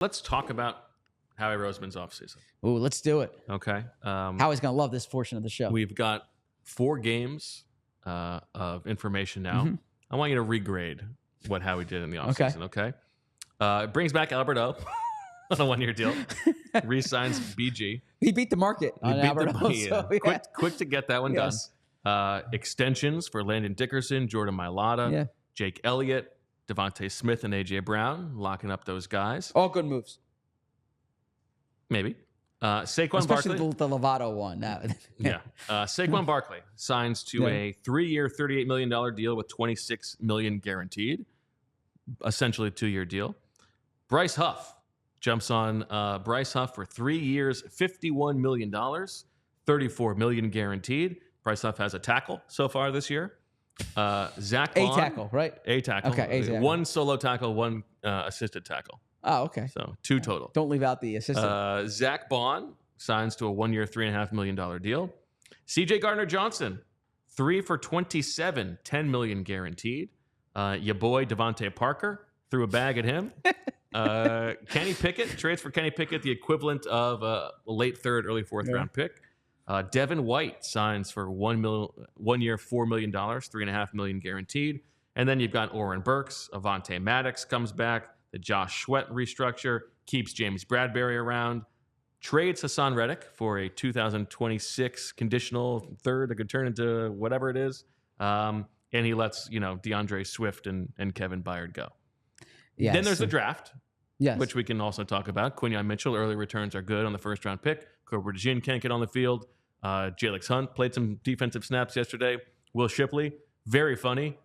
Let's talk about Howie Roseman's offseason. Ooh, let's do it. Okay. Howie's going to love this portion of the show. We've got 4 games of information now. Mm-hmm. I want you to regrade what Howie did in the offseason, okay? It brings back Albert O on a 1-year deal. Re-signs BG. He beat the market on Albert O. So, yeah. Quick to get that one done. Extensions for Landon Dickerson, Jordan Mailata, Jake Elliott, Devontae Smith, and A.J. Brown, locking up those guys. All good moves. Maybe. Saquon Especially Barkley. the Lovato one. Saquon Barkley signs to a 3-year, $38 million deal with $26 million guaranteed. Essentially a 2-year deal. Bryce Huff jumps on Bryce Huff for 3 years, $51 million, $34 million guaranteed. Bryce Huff has a tackle so far this year. Zach Bond. A tackle, right? A tackle. Okay, a tackle. 1 solo tackle, 1 assisted tackle. Oh, okay. So 2 total. Don't leave out the assistant. Zach Bond signs to a 1-year, $3.5 million deal. CJ Gardner-Johnson, 3 for $27, $10 million guaranteed. Your boy Devontae Parker, threw a bag at him. Kenny Pickett, trades for Kenny Pickett, the equivalent of a late 3rd, early 4th round pick. Devin White signs for 1 year, $4 million, $3.5 million guaranteed. And then you've got Oren Burks, Avonte Maddox comes back. The Josh Sweat restructure keeps James Bradbury around. Trades Hassan Reddick for a 2026 conditional 3rd that could turn into whatever it is. And he lets, DeAndre Swift and Kevin Byard go. Yes. Then there's the draft, yes, which we can also talk about. Quinyon Mitchell, early returns are good on the 1st round pick. Cobra DeJean can't get on the field. Jalix Hunt played some defensive snaps yesterday. Will Shipley, very funny,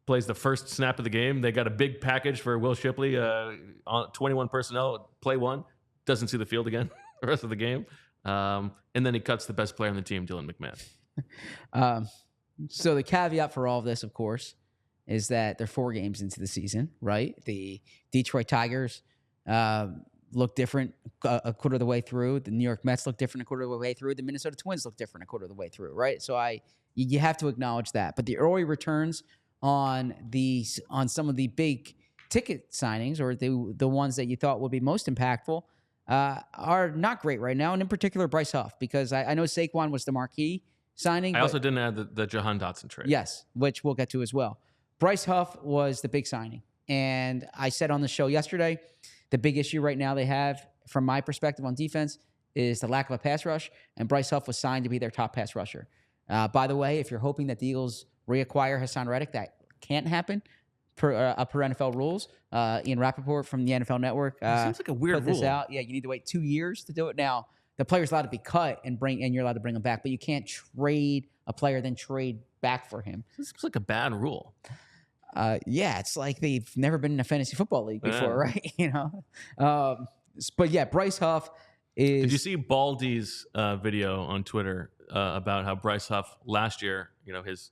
plays the first snap of the game. They got a big package for Will Shipley, 21 personnel, play 1, doesn't see the field again the rest of the game. And then he cuts the best player on the team, Dylan McMahon. So the caveat for all of this, of course, is that they're 4 games into the season, right? The Detroit Tigers look different a quarter of the way through. The New York Mets look different a quarter of the way through. The Minnesota Twins look different a quarter of the way through, right? So you have to acknowledge that. But the early returns on some of the big ticket signings, or the ones that you thought would be most impactful, are not great right now. And in particular, Bryce Huff, because I know Saquon was the marquee signing. I also didn't add the Jahan Dotson trade. Yes, which we'll get to as well. Bryce Huff was the big signing. And I said on the show yesterday, the big issue right now they have, from my perspective on defense, is the lack of a pass rush. And Bryce Huff was signed to be their top pass rusher. By the way, if you're hoping that the Eagles reacquire Hassan Reddick, that can't happen per NFL rules. Ian Rappaport from the NFL Network seems like a weird put this rule. out. Yeah, you need to wait 2 years to do it. Now, the player's allowed to be cut and you're allowed to bring him back, but you can't trade a player then trade back for him. This seems like a bad rule. Yeah, it's like they've never been in a fantasy football league before, right? But yeah, Bryce Huff is. Did you see Baldy's video on Twitter about how Bryce Huff last year, his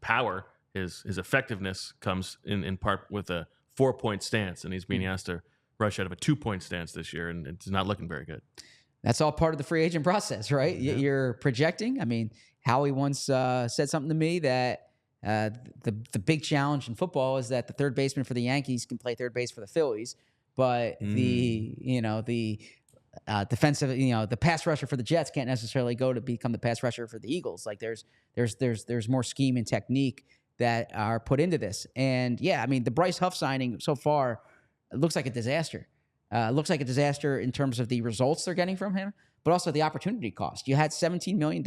power, his effectiveness comes in part with a 4-point stance, and he's being asked to rush out of a 2-point stance this year, and it's not looking very good. That's all part of the free agent process, right? Yeah. You're projecting. I mean, Howie once said something to me that the big challenge in football is that the third baseman for the Yankees can play third base for the Phillies, but the defensive, the pass rusher for the Jets can't necessarily go to become the pass rusher for the Eagles. Like there's more scheme and technique that are put into this. And yeah, I mean, the Bryce Huff signing so far looks like a disaster. Looks like a disaster in terms of the results they're getting from him, but also the opportunity cost. You had $17 million.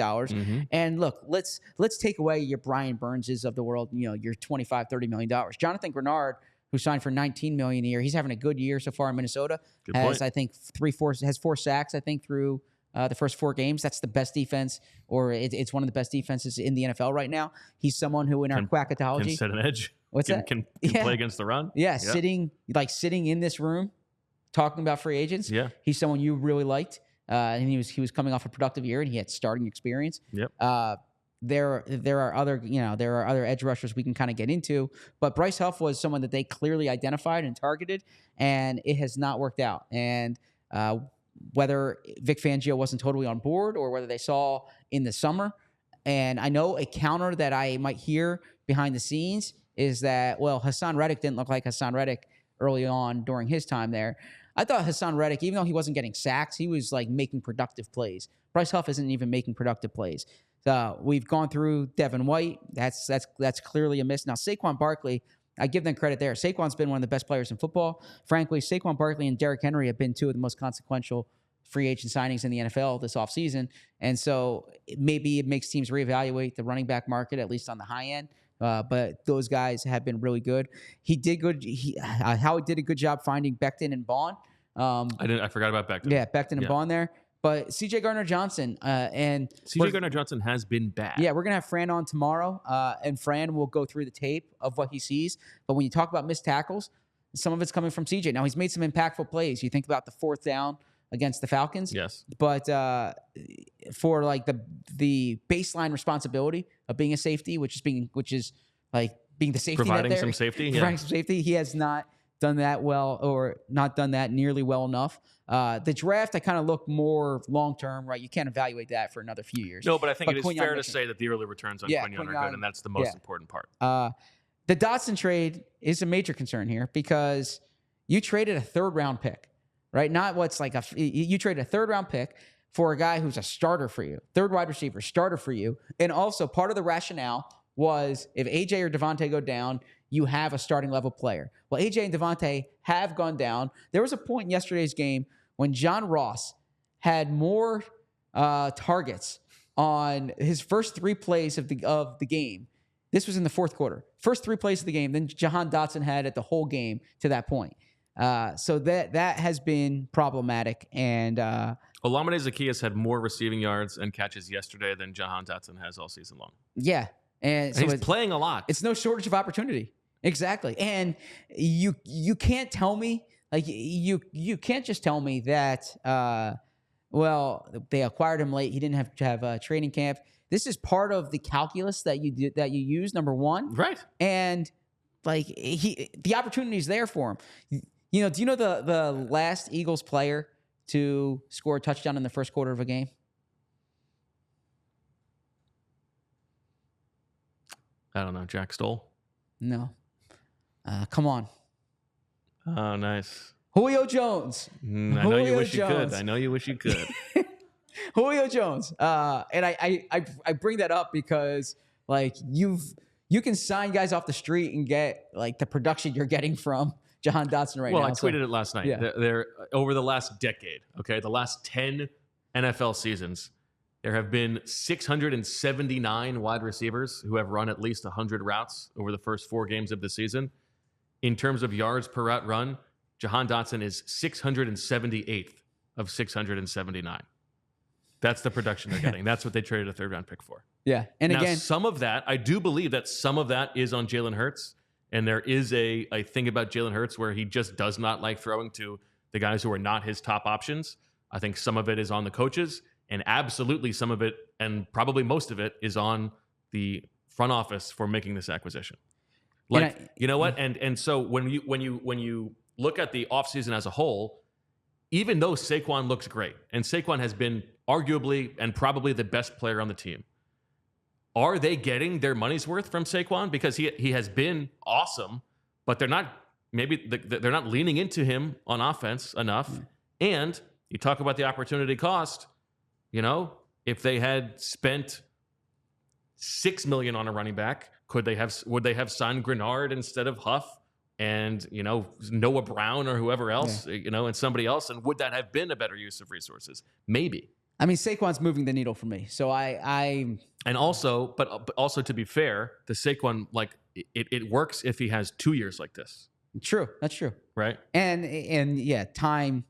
And look, let's take away your Brian Burnses of the world, your $25, $30 million. Jonathan Grenard, who signed for $19 million a year, he's having a good year so far in Minnesota. I think 4 sacks, I think, through the first 4 games. That's the best defense, or it's one of the best defenses in the NFL right now. He's someone who in our quackatology can set an edge. What's that? Can play against the run. Yeah, sitting in this room talking about free agents. Yeah, he's someone you really liked, and he was coming off a productive year, and he had starting experience. Yep. There are other edge rushers we can kind of get into, but Bryce Huff was someone that they clearly identified and targeted, and it has not worked out. And whether Vic Fangio wasn't totally on board or whether they saw in the summer, and I know a counter that I might hear behind the scenes is that, well, Hassan Reddick didn't look like Hassan Reddick early on during his time there. I thought Hassan Reddick, even though he wasn't getting sacks, he was like making productive plays. Bryce Huff isn't even making productive plays. We've gone through Devin White. That's clearly a miss. Now, Saquon Barkley, I give them credit there. Saquon's been one of the best players in football. Frankly, Saquon Barkley and Derrick Henry have been two of the most consequential free agent signings in the NFL this offseason. And so maybe it makes teams reevaluate the running back market, at least on the high end. But those guys have been really good. He did good. Howie did a good job finding Becton and Bond. I forgot about Becton. Yeah, Becton and Bond there. But CJ Gardner-Johnson and CJ Gardner-Johnson has been bad. Yeah, we're gonna have Fran on tomorrow, and Fran will go through the tape of what he sees. But when you talk about missed tackles, some of it's coming from CJ. Now he's made some impactful plays. You think about the 4th down against the Falcons. Yes. But for like the baseline responsibility of being a safety, which is like being the safety providing net there, some safety, providing some safety, he has not done that well, or not done that nearly well enough. The draft, I kind of look more long-term, right? You can't evaluate that for another few years. No, but I think it is fair to say that the early returns on Quinyon are good, and that's the most important part. The Dotson trade is a major concern here because you traded a 3rd-round pick, right? Not what's like you traded a 3rd-round pick for a guy who's a starter for you, 3rd wide receiver, starter for you. And also part of the rationale was if AJ or Devontae go down, you have a starting level player. Well, AJ and Devontae have gone down. There was a point in yesterday's game when John Ross had more targets on his first 3 plays of the game. This was in the 4th quarter. First 3 plays of the game than Jahan Dotson had at the whole game to that point. So that has been problematic. And Olamide Zaccheaus had more receiving yards and catches yesterday than Jahan Dotson has all season long. Yeah. And so he's playing a lot. It's no shortage of opportunity. Exactly. And you can't tell me, like, you can't just tell me that, well, they acquired him late. He didn't have to have a training camp. This is part of the calculus that you use, number one. Right. And like the opportunity is there for him. Do you know the last Eagles player to score a touchdown in the first quarter of a game? I don't know. Jack Stoll? No. Come on. Oh, nice. Julio Jones. I know you wish you could. I know you wish you could. Julio Jones. And I bring that up because like you can sign guys off the street and get like the production you're getting from Jahan Dotson right now. Well, I tweeted it last night. Yeah. They're over the last decade, okay, the last 10 NFL seasons, there have been 679 wide receivers who have run at least 100 routes over the first 4 games of the season. In terms of yards per route run, Jahan Dotson is 678th of 679. That's the production they're getting. That's what they traded a 3rd-round pick for. Yeah. And now, again, some of that, I do believe that some of that is on Jalen Hurts. And there is a thing about Jalen Hurts where he just does not like throwing to the guys who are not his top options. I think some of it is on the coaches, and absolutely some of it, and probably most of it, is on the front office for making this acquisition. Like, you know what? And so when you look at the offseason as a whole, even though Saquon looks great, and Saquon has been arguably and probably the best player on the team, are they getting their money's worth from Saquon? Because he has been awesome, but they're not leaning into him on offense enough. And you talk about the opportunity cost. If they had spent $6 million on a running back, would they have signed Grenard instead of Huff and Noah Brown or whoever else, and somebody else? And would that have been a better use of resources? Maybe. I mean, Saquon's moving the needle for me. So and also, but also to be fair, the Saquon, like it works if he has 2 years like this. True. That's true. Right. And yeah, time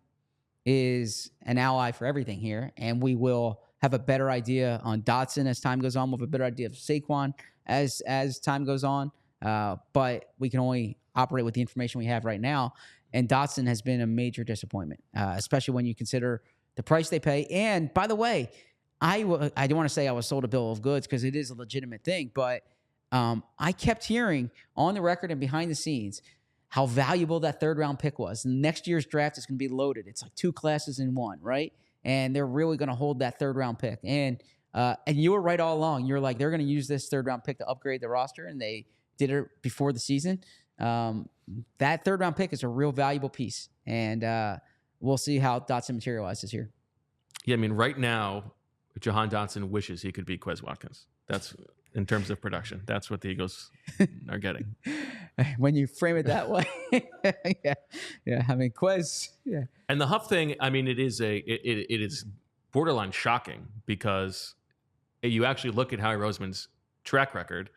is an ally for everything here. And we will have a better idea on Dotson as time goes on. We'll have a better idea of Saquon as time goes on. But we can only operate with the information we have right now. And Dotson has been a major disappointment, especially when you consider the price they pay. And by the way, I don't want to say I was sold a bill of goods because it is a legitimate thing, but I kept hearing on the record and behind the scenes how valuable that 3rd-round pick was. And next year's draft is going to be loaded. It's like 2 classes in one, right? And they're really going to hold that 3rd-round pick. And you were right all along. You're like, they're going to use this 3rd-round pick to upgrade the roster, and they did it before the season. That 3rd-round pick is a real valuable piece. And we'll see how Dotson materializes here. Yeah, I mean, right now, Jahan Dotson wishes he could beat Quez Watkins. That's in terms of production. That's what the Eagles are getting. When you frame it that way, yeah. I mean, Quez, yeah. And the Huff thing, I mean, it is borderline shocking because you actually look at Howie Roseman's track record.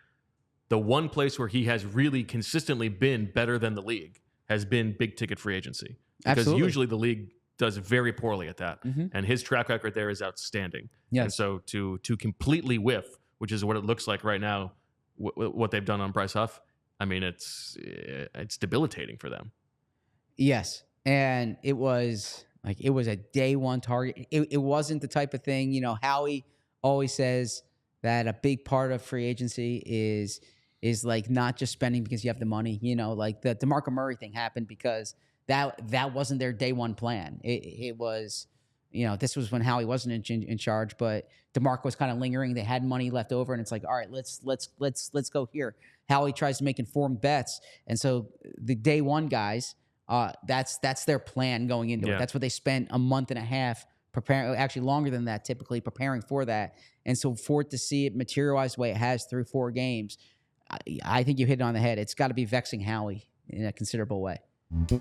The one place where he has really consistently been better than the league has been big ticket free agency. Because Absolutely. usually the league does very poorly at that. And his track record there is outstanding. Yes. And so to completely whiff, which is what it looks like right now, what they've done on Bryce Huff, I mean, it's debilitating for them. Yes. And it was a day one target. It wasn't the type of thing, you know, Howie always says that a big part of free agency is like not just spending because you have the money, you know, like the DeMarco Murray thing happened because that wasn't their day one plan. It was, you know, this was when Howie wasn't in charge, but DeMarco was kind of lingering. They had money left over, and it's like, all right, let's go here. Howie tries to make informed bets, and so the day one guys, that's their plan going into it. That's what they spent a month and a half preparing, actually longer than that, typically preparing for that. And so for it to see it materialize the way it has through 4 games, I think you hit it on the head. It's got to be vexing Howie in a considerable way. We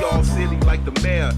all silly like the mayor.